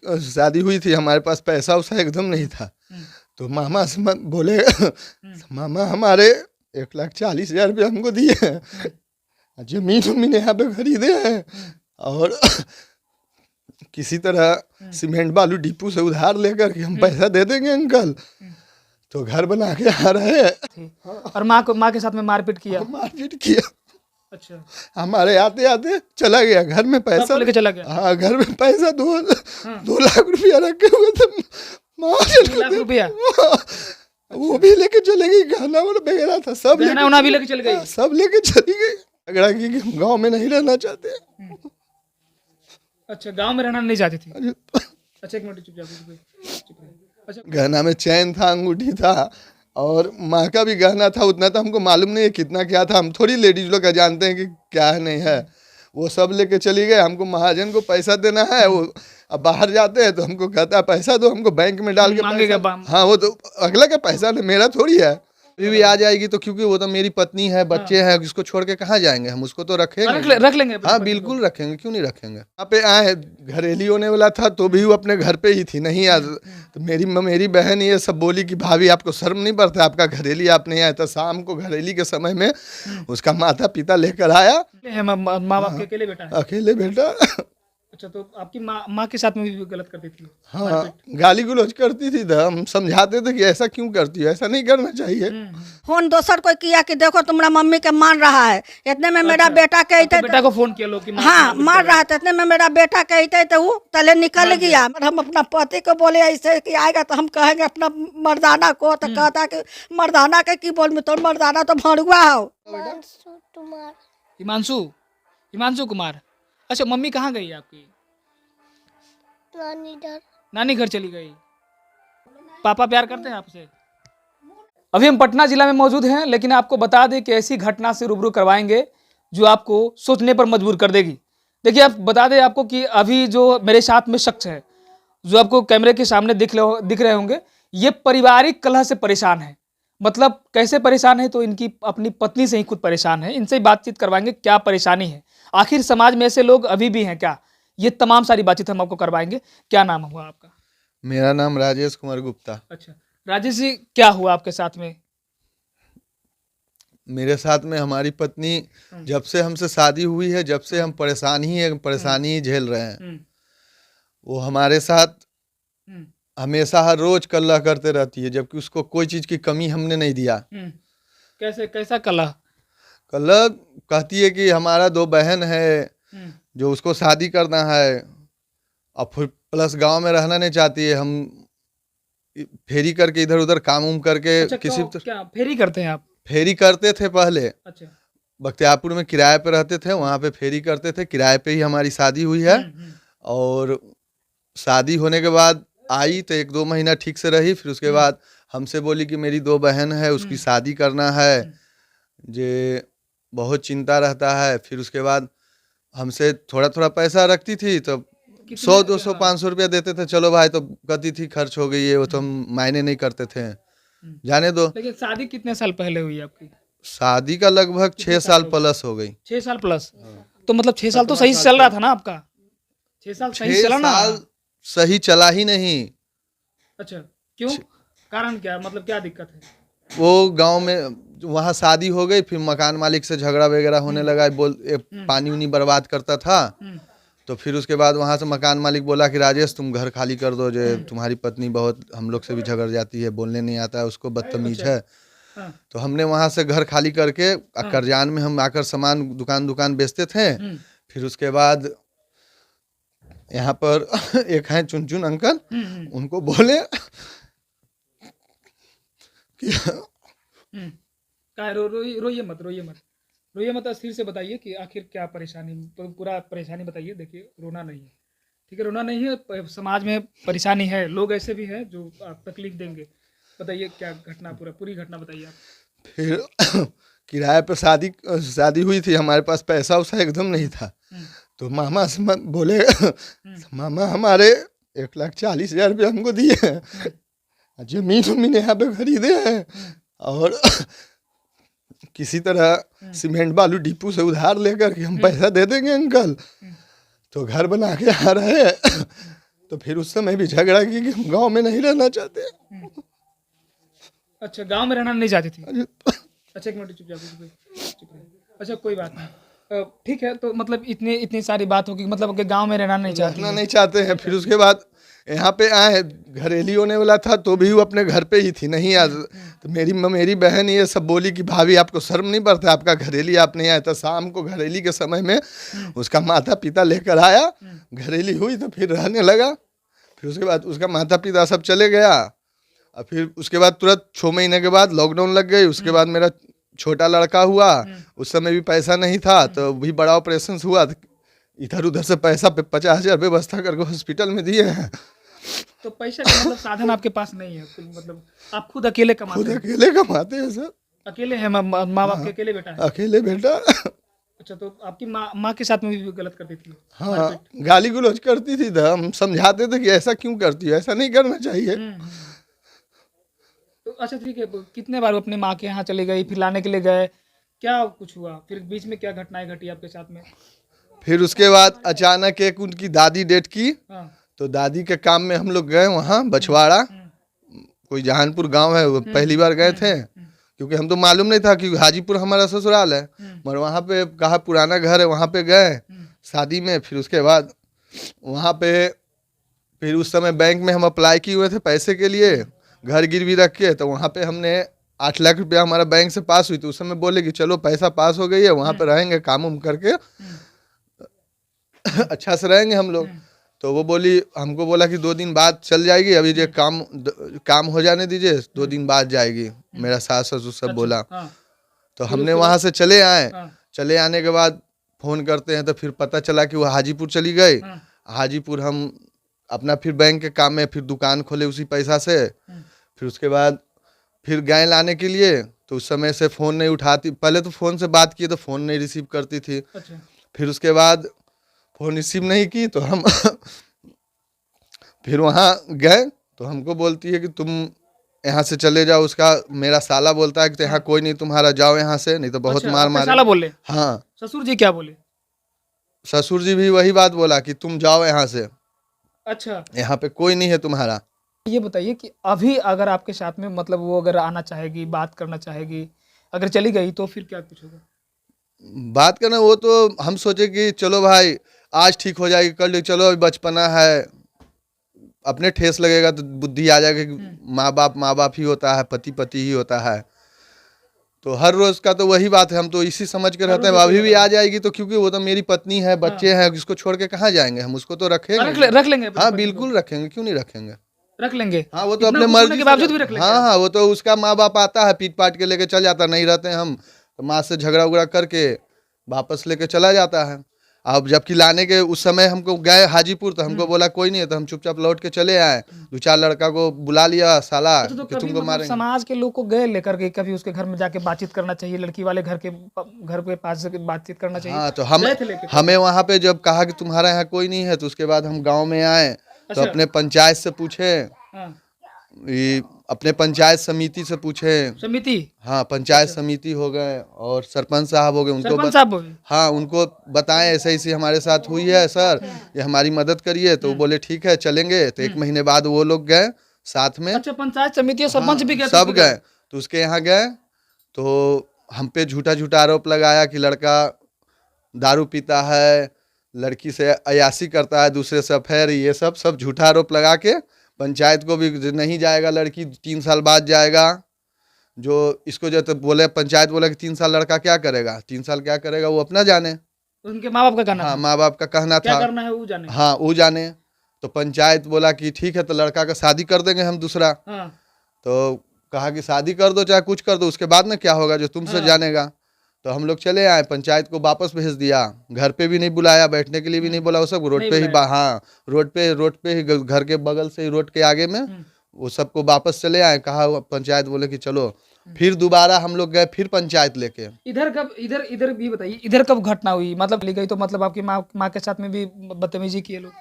शादी हुई थी, हमारे पास पैसा उसा एकदम नहीं था। तो मामा से बोले मामा हमारे 1,40,000 रुपये हमको दिए हैं, जमीन उमीन यहाँ पे खरीदे हैं और किसी तरह सीमेंट बालू डिपू से उधार लेकर के हम पैसा दे देंगे अंकल। तो घर बना के आ रहे हैं और माँ के साथ में मारपीट किया। मारपीट किया। अच्छा, हमारे आते आते चला गया, घर में पैसा सबको लेके चला गया। हाँ, घर में पैसा 2 लाख रुपया रखे हुए थे। 2 लाख रुपया वो भी लेके चले गई, गहना वगैरह था सब गहना भी लेके चल गई। सब लेके चली गई। झगड़ा की कि हम गाँव में नहीं रहना चाहते। अच्छा, गांव में रहना नहीं चाहती थी। अच्छा, एक मिनट चुप जाओ। अच्छा, गहना में चैन था, अंगूठी था और माँ का भी गहना था। उतना तो हमको मालूम नहीं है कितना क्या था, हम थोड़ी लेडीज लोग का जानते हैं कि क्या है नहीं है। वो सब लेके चली गए। हमको महाजन को पैसा देना है, वो अब बाहर जाते हैं तो हमको कहता है पैसा दो, हमको बैंक में डाल के मांगेगा पैसा। हाँ, वो तो अगला का पैसा ना, मेरा थोड़ी है। अभी भी आ जाएगी तो, क्योंकि वो तो मेरी पत्नी है, बच्चे हैं, इसको छोड़ के कहाँ जाएंगे हम, उसको तो रखेंगे। रख लेंगे। हाँ बिल्कुल रखेंगे, क्यों नहीं रखेंगे। यहाँ पे आए, घरेली होने वाला था तो भी वो अपने घर पे ही थी, नहीं आज। तो मेरी बहन ये सब बोली कि भाभी आपको शर्म नहीं पड़ता, आपका घरेली आप नहीं आया। तो शाम को घरेली के समय में उसका माता पिता लेकर आया। माँ बाप के अकेले बेटा है। अकेले बेटा। अच्छा, तो आपकी माँ के साथ में भी गलत करती थी। हाँ, गाली गुलौज करती थी। तो हम समझाते थे कि ऐसा क्यों करती है, ऐसा नहीं करना चाहिए। फोन दोसर कोई किया कि देखो तुम्हारा मम्मी के मान रहा है, इतने में मेरा बेटा कहते बेटा को फोन किया लोग कि हाँ मार रहा था, इतने में मेरा बेटा कहते तो वो तले निकल गया। हम अपना पति को बोले ऐसे कि आएगा तो हम कहेंगे अपना मर्दाना को, तो कहता कि मर्दाना के की बोल में, तो मर्दाना तो भड़ुआ हो। हिमांशु कुमार। अच्छा, मम्मी कहाँ गई आपकी? नानी घर चली गई। पापा प्यार करते हैं आपसे? अभी हम पटना जिला में मौजूद हैं, लेकिन आपको बता दें कि ऐसी घटना से रूबरू करवाएंगे जो आपको सोचने पर मजबूर कर देगी। देखिए, आप बता दें आपको कि अभी जो मेरे साथ में शख्स है, जो आपको कैमरे के सामने दिख रहे होंगे, ये पारिवारिक कलह से परेशान है। मतलब कैसे परेशान है, तो इनकी अपनी पत्नी से ही खुद परेशान है। इनसे बातचीत करवाएंगे क्या परेशानी है, आखिर समाज में ऐसे लोग अभी भी हैं क्या, ये तमाम सारी बातचीत हम आपको करवाएंगे। क्या नाम हुआ आपका? मेरा नाम राजेश कुमार गुप्ता। अच्छा, राजेश जी, क्या हुआ आपके साथ में? मेरे साथ में हमारी पत्नी, जब से हमसे शादी हुई है, जब से हम परेशानी ही झेल रहे हैं। वो हमारे साथ हमेशा हर रोज कलह करते रहती है, जबकि उसको कोई चीज की कमी हमने नहीं दिया। कैसा कलह? कलह कहती है कि हमारा 2 बहन है जो उसको शादी करना है, और फिर प्लस गांव में रहना नहीं चाहती है। हम फेरी करके इधर उधर काम उम करके। अच्छा, क्या फेरी करते हैं आप? फेरी करते थे पहले। अच्छा, बख्तियारपुर में किराए पे रहते थे, वहाँ पे फेरी करते थे। किराए पे ही हमारी शादी हुई है। और शादी होने के बाद आई तो 1-2 महीना ठीक से रही, फिर उसके बाद हमसे बोली कि मेरी 2 बहन है, उसकी शादी करना है, जे बहुत चिंता रहता है। फिर उसके बाद हमसे थोड़ा थोड़ा पैसा रखती थी, तो 100, 200, 500 रुपया देते थे। चलो भाई, तो कहती थी खर्च हो गई है, वो तो हम मायने नहीं करते थे, जाने दो। लेकिन शादी कितने साल पहले हुई आपकी? शादी का लगभग 6 साल प्लस हो गई। 6 साल प्लस? तो मतलब 6 साल तो सही चल रहा था ना आपका? 6 साल सही चला ना? 6 साल सही चला ही नहीं। अच्छा, क्यों? कारण क्या, मतलब क्या दिक्कत है? वो गांव में वहाँ शादी हो गई, फिर मकान मालिक से झगड़ा वगैरह होने लगा। पानी उनी बर्बाद करता था। तो फिर उसके बाद वहाँ से मकान मालिक बोला कि राजेश तुम घर खाली कर दो, जो तुम्हारी पत्नी बहुत हम लोग से भी झगड़ जाती है, बोलने नहीं आता है उसको, बदतमीज है। तो हमने वहाँ से घर खाली करके करजान में हम आकर सामान दुकान बेचते थे। फिर उसके बाद यहाँ पर एक हैं चुनचुन अंकल, उनको बोले कि रोइए मत, स्थिर से बताइए कि आखिर क्या परेशानी, पूरा परेशानी बताइए। देखिए, रोना नहीं है, ठीक है, रोना नहीं है। समाज में परेशानी है, लोग ऐसे भी हैं जो आप तकलीफ देंगे। बताइए क्या घटना, पूरी घटना बताइए आप। फिर किराए पर शादी हुई थी, हमारे पास पैसा उसा एकदम नहीं था। तो मामा से बोले मामा हमारे 1,40,000 रुपये हमको दिए हैं, जमीन उमीन यहाँ पे खरीदे हैं और किसी तरह सीमेंट बालू डिपू से उधार लेकर के हम पैसा दे देंगे अंकल। तो घर बना के आ रहे हैं। तो फिर उस समय भी झगड़ा की कि हम गाँव में नहीं रहना चाहते। अच्छा, गांव में रहना नहीं चाहती थी। अरे, अच्छा, एक मिनट, चुप जाओ, चुप रहो। अच्छा, कोई बात नहीं। ठीक है, तो मतलब इतनी इतनी सारी बात होगी, मतलब कि गांव में रहना नहीं चाहती रहना है। नहीं चाहते हैं। फिर उसके बाद यहाँ पे आए, घरेली होने वाला था तो भी वो अपने घर पे ही थी, नहीं आज। तो मेरी बहन ये सब बोली कि भाभी आपको शर्म नहीं पड़ता, आपका घरेली आप नहीं आया। तो शाम को घरेली के समय में उसका माता पिता लेकर आया, घरेली हुई तो फिर रहने लगा। फिर उसके बाद उसका माता पिता सब चले गया, और फिर उसके बाद तुरंत 6 महीने के बाद लॉकडाउन लग गई। उसके बाद मेरा छोटा लड़का हुआ, उस समय भी पैसा नहीं था, तो भी बड़ा ऑपरेशन हुआ। इधर उधर से पैसा पे 50,000 व्यवस्था करके हॉस्पिटल में दिए हैं। तो पैसा का मतलब साधन आपके पास नहीं है, मतलब आप खुद अकेले खुद कमाते हैं? अकेले कमाते हैं सर, अकेले हैं, माँ बाप के अकेले बेटा है? अकेले बेटा। अच्छा, तो आपकी माँ के साथ में भी गलत करती थी? हाँ, गाली गुलौज करती थी, तो हम समझाते थे कि ऐसा क्यों करती है, ऐसा नहीं करना चाहिए। तो अच्छा, ठीक है, कितने बार अपने माँ के यहाँ चली गई, फिर लाने के लिए गए, क्या कुछ हुआ? फिर बीच में क्या घटनाएं घटी आपके साथ में? फिर उसके बाद अचानक एक उनकी दादी डेथ की, हाँ। तो दादी के काम में हम लोग गए वहाँ बछवाड़ा, कोई जहानपुर गांव है, वो पहली बार गए थे, क्योंकि हम तो मालूम नहीं था कि हाजीपुर हमारा ससुराल है। मगर वहाँ पे कहा पुराना घर है, वहाँ पे गए शादी में। फिर उसके बाद वहाँ पे फिर उस समय बैंक में हम अप्लाई किए हुए थे पैसे के लिए, घर गिरवी रख के। तो वहाँ पे हमने 8 लाख रुपया हमारा बैंक से पास हुई, तो उस समय बोले कि चलो पैसा पास हो गई है, वहाँ पे रहेंगे, काम उम करके अच्छा से रहेंगे हम लोग। तो वो बोली, हमको बोला कि 2 दिन बाद चल जाएगी, अभी जो काम हो जाने दीजिए, 2 दिन बाद जाएगी। मेरा सास ससुर सब बोला। हाँ। तो हमने वहाँ से चले आए। हाँ। चले आने के बाद फ़ोन करते हैं, तो फिर पता चला कि वो हाजीपुर चली गई। हाजीपुर हम अपना फिर बैंक के काम में फिर दुकान खोले उसी पैसा से। फिर उसके बाद फिर गए लाने के लिए, तो उस समय से फ़ोन नहीं उठाती। पहले तो फ़ोन से बात किए तो फ़ोन नहीं रिसीव करती थी। अच्छा। फिर उसके बाद फ़ोन रिसीव नहीं की तो हम फिर वहाँ गए, तो हमको बोलती है कि तुम यहाँ से चले जाओ। उसका मेरा साला बोलता है कि यहाँ कोई नहीं, तुम्हारा जाओ यहाँ से, नहीं तो बहुत अच्छा, मार आपके मारे। साला बोले? हाँ, ससुर जी क्या बोले? ससुर जी भी वही बात बोला कि तुम जाओ यहाँ से, अच्छा, यहाँ पे कोई नहीं है तुम्हारा। ये बताइए कि अभी अगर आपके साथ में, मतलब वो अगर आना चाहेगी, बात करना चाहेगी, अगर चली गई तो फिर क्या कुछ होगा? बात करना वो तो हम सोचे कि चलो भाई आज ठीक हो जाएगी, कल ठीक, चलो अभी बचपना है, अपने ठेस लगेगा तो बुद्धि आ जाएगी कि माँ बाप ही होता है, पति पति ही होता है। तो हर रोज का तो वही बात है, हम तो इसी समझ के रहते हैं अभी भी आ जाएगी तो, क्योंकि वो तो मेरी पत्नी है, बच्चे हैं, इसको छोड़ के कहाँ जाएंगे हम, उसको तो रखेंगे। रख लेंगे अपनी हाँ पत्नी को? बिल्कुल रखेंगे, क्यों नहीं रखेंगे। रख लेंगे। हाँ वो तो इतना अपने कुछ होने मर्जी के से बावजूद भी रख लेंगे? हाँ वो तो उसका माँ बाप आता है, पीट पाट के लेके चल जाता है, नहीं रहते हैं हम तो माँ से झगड़ा उगड़ा करके वापस लेके चला जाता है। अब जबकि लाने के उस समय हमको गए हाजीपुर, तो हमको बोला कोई नहीं है, तो हम चुपचाप लौट के चले आए। 2-4 लड़का को बुला लिया साला अच्छा, तो कि कभी तुमको मतलब मारेंगे। समाज के लोग को गए लेकर के कभी उसके घर में जाके बातचीत करना चाहिए, लड़की वाले घर के पास जाके बातचीत करना चाहिए? हाँ तो हम गए थे लेके? हमें वहाँ पे जब कहा कि तुम्हारा यहाँ कोई नहीं है, तो उसके बाद हम गाँव में आए, तो अच्छा। अपने पंचायत से पूछे, हाँ। ये अपने पंचायत समिति से पूछे। समिति? हाँ पंचायत समिति हो गए और सरपंच साहब हो गए, उनको सरपंच साहब बोले? हाँ उनको बताएं ऐसे ऐसे हमारे साथ हुई है सर, ये हमारी मदद करिए। तो वो बोले ठीक है चलेंगे। तो 1 महीने बाद वो लोग गए साथ में। अच्छा, पंचायत समिति और सरपंच भी गए? सब गए। तो उसके यहाँ गए तो हम पे झूठा आरोप लगाया कि लड़का दारू पीता है, लड़की से अयासी करता है, दूसरे से अफेयर, ये सब झूठा आरोप लगा के पंचायत को भी नहीं जाएगा लड़की, 3 साल बाद जाएगा। जो इसको जो तो बोले पंचायत बोला कि 3 साल लड़का क्या करेगा, 3 साल क्या करेगा वो अपना जाने। उनके माँ बाप का कहना हाँ था? माँ बाप का कहना क्या था, करना है वो जाने। हाँ वो जाने। तो पंचायत बोला कि ठीक है तो लड़का का शादी कर देंगे हम दूसरा। हाँ। तो कहा कि शादी कर दो चाहे कुछ कर दो, उसके बाद में क्या होगा जो तुमसे जानेगा। तो हम लोग चले आए, पंचायत को वापस भेज दिया, घर पे भी नहीं बुलाया, बैठने के लिए भी नहीं बोला, वो सब रोड पे ही हाँ रोड पे ही घर के बगल से ही रोड के आगे में वो सबको वापस चले आए। कहा पंचायत बोले कि चलो, फिर दोबारा हम लोग गए फिर पंचायत लेके। इधर भी बताइए, इधर कब घटना हुई? मतलब ले गई तो मतलब आपकी माँ के साथ में भी बदतमीजी किए लोग?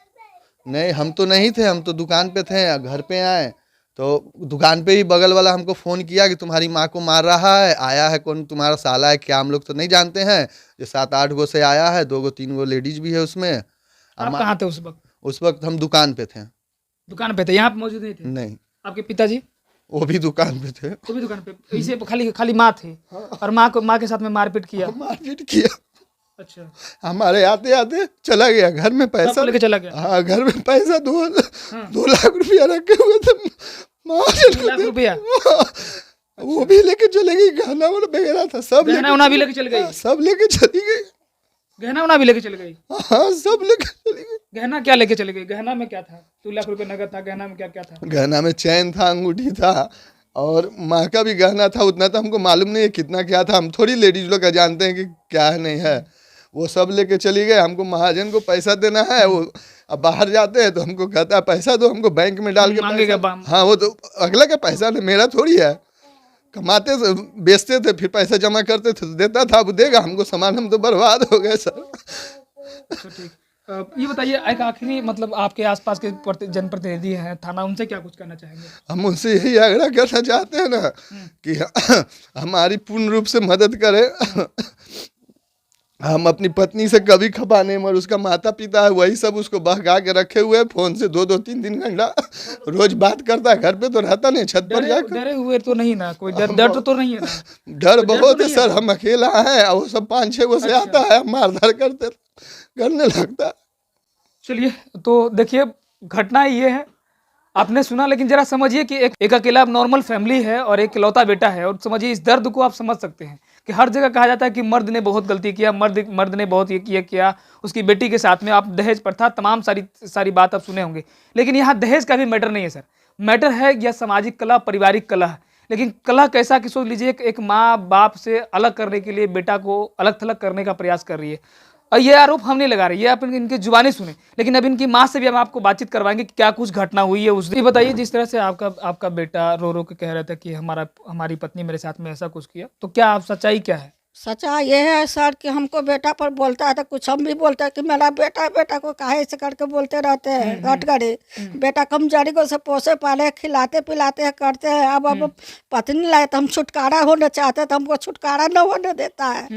नहीं हम तो नहीं थे, हम तो दुकान पे थे, घर पे आए तो दुकान पे ही बगल वाला हमको फ़ोन किया कि तुम्हारी माँ को मार रहा है, आया है कौन, तुम्हारा साला है क्या, हम लोग तो नहीं जानते हैं, ये 7-8 गो से आया है, 2-3 गो लेडीज भी है उसमें। आप कहाँ थे उस वक्त? उस वक्त हम दुकान पे थे। दुकान पे थे, यहाँ पे मौजूद नहीं थे? नहीं, आपके पिताजी? वो भी दुकान पे थे। वो भी दुकान पे, इसे खाली खाली माँ थी? और माँ के साथ में मारपीट किया? मारपीट किया। अच्छा, हमारे आते आते चला गया, घर में पैसा सबको लेके चला गया? हाँ, घर में पैसा 2 लाख रुपया रखे हुए थे। 2 लाख रुपया? वो भी लेके चले गई, गहना वगैरह था सब, गहना उना भी लेके चल गई? सब लेके चली गई। गहना उना भी लेके चल गई? हाँ, सब लेके चली गई। गहना क्या लेके चले गई? गहना में क्या था? 2 लाख रुपए नगद था, गहना में क्या क्या था? गहना में चैन था, अंगूठी था, और माँ का भी गहना था। उतना तो हमको मालूम नहीं है कितना क्या था, हम थोड़ी लेडीज लोग का जानते हैं कि क्या है नहीं है। वो सब लेके चली गए। हमको महाजन को पैसा देना है, वो अब बाहर जाते हैं तो हमको कहता है पैसा दो, हमको बैंक में डाल के मांगेगा पैसा। हाँ, वो तो अगला का पैसा नहीं, मेरा थोड़ी है। कमाते थे, बेचते थे, फिर पैसा जमा करते थे तो देता था। अब देगा हमको सामान, हम तो बर्बाद हो गए सर। अच्छा, ठीक। ये बताइए, एक आखिरी मतलब आपके आसपास के जनप्रतिनिधि हैं थाना, उनसे क्या कुछ कहना चाहेंगे? हम उनसे यही आग्रह करना चाहते हैं ना कि हमारी पूर्ण रूप से मदद करें। हम अपनी पत्नी से कभी खपा नहीं, मगर उसका माता पिता है वही सब उसको बहका के रखे हुए। फोन से 2-2, 3-3 घंटा रोज बात करता है। घर पे तो रहता नहीं, छत पर जाकर। डरे हुए तो नहीं ना? कोई डर तो नहीं है ना? डर बहुत है सर, हम अकेला है, और वो सब 5-6 गो से आता है, मारधार करने लगता है। चलिए, तो देखिए घटना ये है, आपने सुना, लेकिन जरा समझिए कि एक अकेला नॉर्मल फैमिली है और एक इकलौता बेटा है, और समझिए इस दर्द को आप समझ सकते हैं कि हर जगह कहा जाता है कि मर्द ने बहुत गलती किया, मर्द ने बहुत ये किया उसकी बेटी के साथ में। आप दहेज प्रथा तमाम सारी बात आप सुने होंगे, लेकिन यहाँ दहेज का भी मैटर नहीं है सर। मैटर है यह सामाजिक कला, पारिवारिक कला है। लेकिन कला कैसा कि सोच लीजिए, एक माँ बाप से अलग करने के लिए बेटा को अलग थलग करने का प्रयास कर रही है। और ये आरोप हम नहीं लगा रहे, ये आप इनकी जुबानी सुने, लेकिन अब इनकी माँ से भी हम आपको बातचीत करवाएंगे कि क्या कुछ घटना हुई है उस दिन। बताइए, जिस तरह से आपका बेटा रो रो के कह रहा था कि हमारी पत्नी मेरे साथ में ऐसा कुछ किया, तो क्या आप सच्चाई क्या है? सच्चाई ये है सर कि हमको बेटा पर बोलता है तो कुछ हम भी बोलते हैं कि मेरा बेटा को काहे ऐसे करके बोलते रहते हैं घटगड़े। बेटा कमजोरी को से पोसे पाले, खिलाते पिलाते हैं, करते हैं। अब पत्नी लाए तो हम छुटकारा होना चाहते हैं, तो हमको छुटकारा न होने देता है।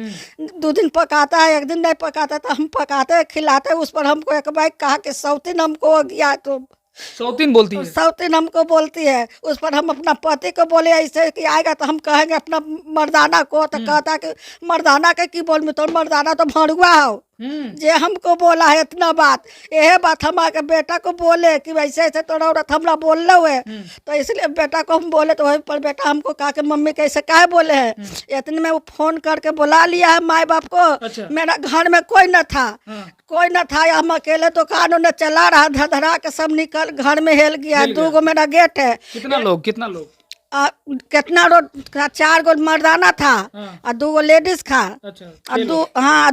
2 दिन पकाता है, 1 दिन नहीं पकाता, तो हम पकाते हैं, खिलाते हैं। उस पर हमको एक बार कहा कि सौतीन हमको हो गया, तो सौतीन बोलती है? सौतीन हमको बोलती है। उस पर हम अपना पति को बोले ऐसे कि आएगा तो हम कहेंगे अपना मर्दाना को, तो कहता कि मर्दाना के की बोल में, तो मर्दाना तो भड़ुआ हो जे हमको बोला है इतना बात। यह बात हम आके बेटा को बोले कि वैसे ऐसे तोड़ा औरत हमरा बोल रहे है, तो इसलिए बेटा को हम बोले, तो वही पर बेटा हमको कहा कि मम्मी कैसे काहे बोले हैं। इतने में वो फोन करके बुला लिया है माए बाप को। अच्छा। मेरा घर में कोई न था, कोई न था, हम अकेले दुकान उन्हें चला रहा, धधरा के सब निकल घर में हेल गया। 2 गो मेरा गेट है। कितना लोग? कितना रोड, 4 गो मर्दाना था और 2 गो लेडीज था। अच्छा, और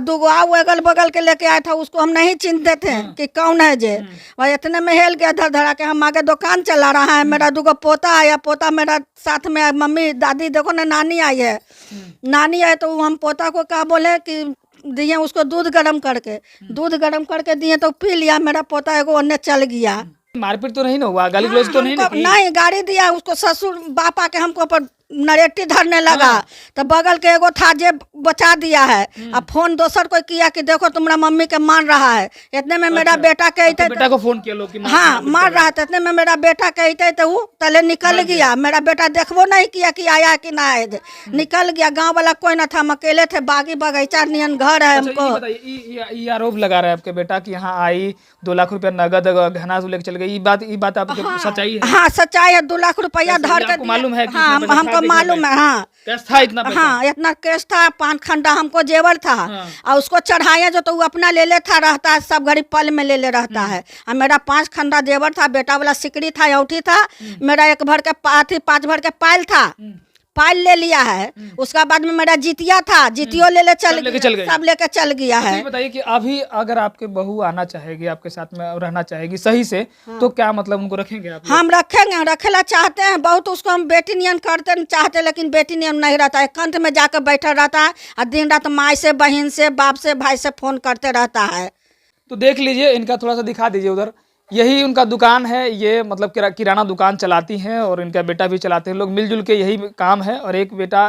2 गो आओ अगल बगल के लेके आया था, उसको हम नहीं चिन्हते थे कि कौन है जे। वह इतने में हेल गया धरा के। हम आगे दुकान चला रहा है, मेरा 2 गो पोता आया, पोता मेरा साथ में मम्मी दादी देखो ना, नानी आई है। नानी आई तो हम पोता को क्या बोले कि दिए उसको दूध गर्म करके दिए, तो पी लिया। मेरा पोता एगो अन्य चल गया। मारपीट तो नहीं ना हुआ? गाली गलौज तो नहीं ना की? नहीं, गाड़ी दिया उसको। ससुर बापा के हमको पर नरेटी धरने लगा। तो बगल के एगो था जे बचा दिया है। अब फोन दोसर को किया कि देखो तुम्हारा मम्मी के मान रहा है। इतने में मेरा बेटा कहते, बेटा को फोन किया लोग कि हाँ मार रहा था। इतने में मेरा बेटा कहते तो वो तले निकल गया। मेरा बेटा देखबो नहीं किया कि आया कि ना आए, निकल गया। गांव वाला कोई ना था, हम अकेले थे। बागी बगीचा नियन घर है हमको। ये आरोप लगा रहा है आपके बेटा कि यहाँ आई 2 लाख रुपया नगद गहना लेके चल गई। ये बात आपकी सच्चाई है? हाँ सच्चाई है। 2 लाख रुपया धर के मालूम है? हाँ हमको मालूम है। हाँ कैश था इतना पैसा? हाँ इतना कैश था। 5 खंडा हमको जेवर था। और उसको चढ़ाया जो, तो वो अपना ले लेता रहता है, सब घड़ी पल में ले रहता है। और मेरा 5 खंडा जेवर था। बेटा वाला सिकड़ी था, औठी था। मेरा 1 भर के 5 भर के पायल था, पायल ले लिया है। उसका बाद में मेरा जितिया था, जितियो सब लेके चल गया है। बताइए कि अभी अगर आपके बहू आना चाहेगी, आपके साथ में रहना चाहेगी सही से, तो क्या मतलब उनको रखेंगे आप? हम रखेंगे, रखेला चाहते हैं बहुत। उसको हम बेटी नियन करते चाहते, लेकिन बेटी नियन नहीं रहता है। कंठ में जाकर बैठा रहता है और दिन रात माँ से, बहन से, बाप से, भाई से फोन करते रहता है। तो देख लीजिए, इनका थोड़ा सा दिखा दीजिए उधर। यही उनका दुकान है। ये मतलब किराना दुकान चलाती हैं और इनका बेटा भी चलाते हैं। लोग मिलजुल के यही काम है। और एक बेटा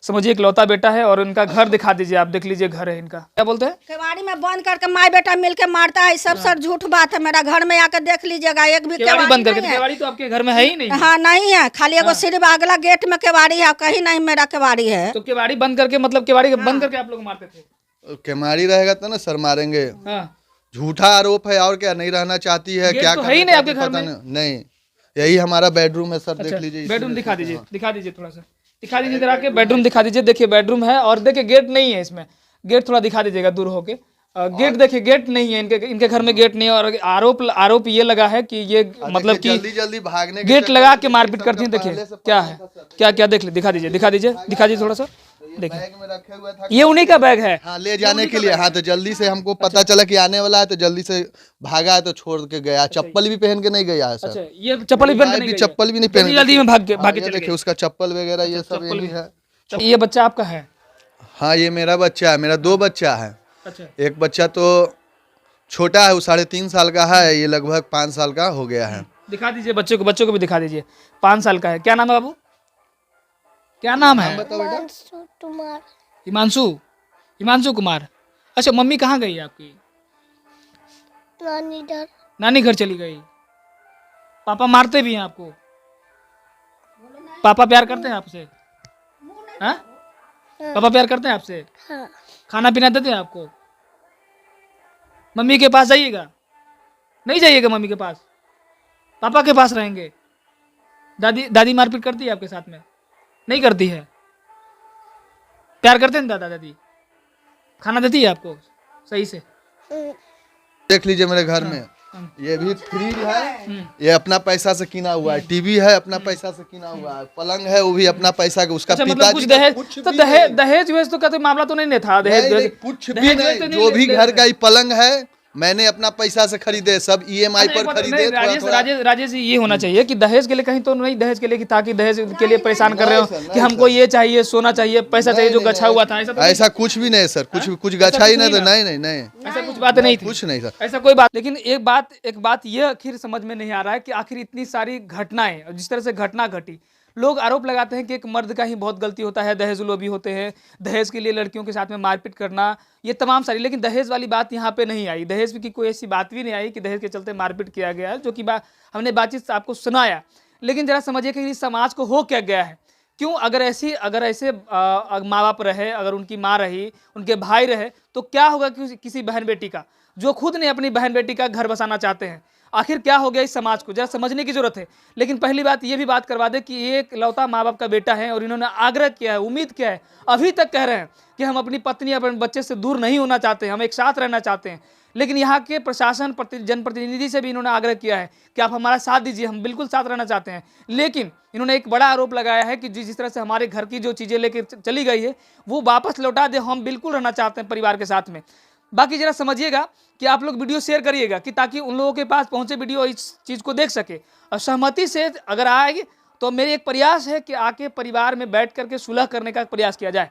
समझिए इकलौता बेटा है और इनका घर दिखा दीजिए, आप देख लीजिए घर है इनका। क्या बोलते हैं? केवाड़ी में बंद करके माँ बेटा मिलके मारता है, सब सर झूठ बात है। मेरा घर में आकर देख लीजिएगा, एक भी केवाड़ी बंद करके? नहीं है। केवाड़ी तो आपके घर में है ही नहीं। हाँ नहीं है, खाली एगो सिर्फ अगला गेट में केवाड़ी है, कहीं नहीं मेरा केवाड़ी है। तो केवाड़ी बंद करके मतलब केवाड़ी बंद करके आप लोग मारते थे? केमाड़ी रहेगा तो ना सर मारेंगे। हाँ। झूठा आरोप है और क्या, नहीं रहना चाहती है, गेट क्या तो करना है ही नहीं आपके चाहती घर पता में। नहीं। यही हमारा बेडरूम है सर, अच्छा, देख लीजिए। बेडरूम दिखा दीजिए, दिखा दीजिए थोड़ा सा, दिखा दीजिए जरा के बेडरूम दिखा दीजिए। देखिए बेडरूम है और देखिए गेट नहीं है इसमें, गेट थोड़ा दिखा दीजिएगा दूर होके। गेट देखिए, गेट नहीं है इनके घर में, गेट नहीं है। और आरोप ये लगा है कि ये मतलब कि जल्दी जल्दी भागने के गेट चक्कर लगा में के मारपीट करती हैं। देखिए क्या है, क्या देख ली, दिखा दीजिए थोड़ा सा। देखिए बैग में रखे हुए था, ये उन्हीं का बैग है। हाँ ले जाने के लिए। हाँ तो जल्दी से हमको पता चला कि आने वाला है तो जल्दी से भागा है, तो छोड़ के गया। चप्पल भी पहन के नहीं गया है अच्छा, सर, ये चप्पल भी पहन के नहीं गई है। चप्पल भी नहीं पहन जल्दी में भाग के हाँ, ये चले देखिए गए। उसका चप्पल वगैरह ये सब चप्पल यही भी है। ये बच्चा आपका है? हाँ ये मेरा बच्चा है, मेरा 2 बच्चा है। अच्छा, एक बच्चा तो छोटा है, वो 3.5 साल का है, ये लगभग 5 साल का हो गया है। दिखा दीजिए बच्चों को भी दिखा दीजिए। 5 साल का है। क्या नाम है बाबू, क्या नाम है? बताओ बेटा। हिमांशु कुमार। अच्छा, मम्मी कहाँ गई है आपकी? नानी घर चली गई। पापा मारते भी हैं आपको? पापा प्यार करते हैं आपसे? हाँ? पापा प्यार करते हैं आपसे? खाना पीना देते हैं आपको? मम्मी के पास जाइएगा? नहीं जाइएगा मम्मी के पास, पापा के पास रहेंगे। दादी मारपीट करती है आपके साथ में? नहीं करती है। प्यार करते हैं दादा दादी? खाना देती है आपको सही से? देख लीजिए मेरे घर में ये भी फ्रिज है, ये अपना पैसा से किना हुआ है। टीवी है अपना पैसा से किना हुआ है। पलंग है वो भी अपना पैसा का। उसका अच्छा, मतलब पिताजी कुछ का दहेज कुछ तो भी दहेज वहेज तो कहते मामला तो नहीं था? दहेज कुछ भी नहीं, जो भी घर का ही पलंग है मैंने अपना पैसा से खरीदे, सब EMI पर खरीदे। राजेश जी, ये होना चाहिए कि दहेज के लिए कहीं तो नहीं, दहेज के लिए कि ताकि दहेज के लिए परेशान कर रहे हो कि हमको ये चाहिए, सोना चाहिए, पैसा चाहिए जो गछा हुआ था, ऐसा कुछ भी नहीं सर, कुछ गछा ही नहीं। नहीं ऐसा कुछ बात नहीं थी, कुछ नहीं सर, ऐसा कोई बात। लेकिन एक बात ये आखिर समझ में नहीं आ रहा है कि आखिर इतनी सारी घटनाएं, जिस तरह से घटना घटी, लोग आरोप लगाते हैं कि एक मर्द का ही बहुत गलती होता है, दहेज लोभी होते हैं, दहेज के लिए लड़कियों के साथ में मारपीट करना, ये तमाम सारी। लेकिन दहेज वाली बात यहाँ पे नहीं आई, दहेज की कोई ऐसी बात भी नहीं आई कि दहेज के चलते मारपीट किया गया है, जो कि हमने बातचीत आपको सुनाया। लेकिन जरा समझिए कि इस समाज को हो क्या गया है, क्यों अगर ऐसे माँ बाप रहे, अगर उनकी माँ रही, उनके भाई रहे, तो क्या होगा किसी बहन बेटी का, जो खुद ने अपनी बहन बेटी का घर बसाना चाहते हैं। आखिर क्या हो गया इस समाज को, जरा समझने की जरूरत है। लेकिन पहली बात ये भी बात करवा दे कि ये एक लौता माँ बाप का बेटा है और इन्होंने आग्रह किया है, उम्मीद किया है, अभी तक कह रहे हैं कि हम अपनी पत्नी अपने बच्चे से दूर नहीं होना चाहते हैं, हम एक साथ रहना चाहते हैं। लेकिन यहाँ के प्रशासन जनप्रतिनिधि से भी इन्होंने आग्रह किया है कि आप हमारा साथ दीजिए, हम बिल्कुल साथ रहना चाहते हैं। लेकिन इन्होंने एक बड़ा आरोप लगाया है कि जिस तरह से हमारे घर की जो चीज़ें लेकर चली गई है वो वापस लौटा दे, हम बिल्कुल रहना चाहते हैं परिवार के साथ में। बाकी जरा समझिएगा कि आप लोग वीडियो शेयर करिएगा कि ताकि उन लोगों के पास पहुंचे वीडियो, इस चीज़ को देख सके। और सहमति से अगर आएगी तो मेरी एक प्रयास है कि आके परिवार में बैठ करके सुलह करने का प्रयास किया जाए।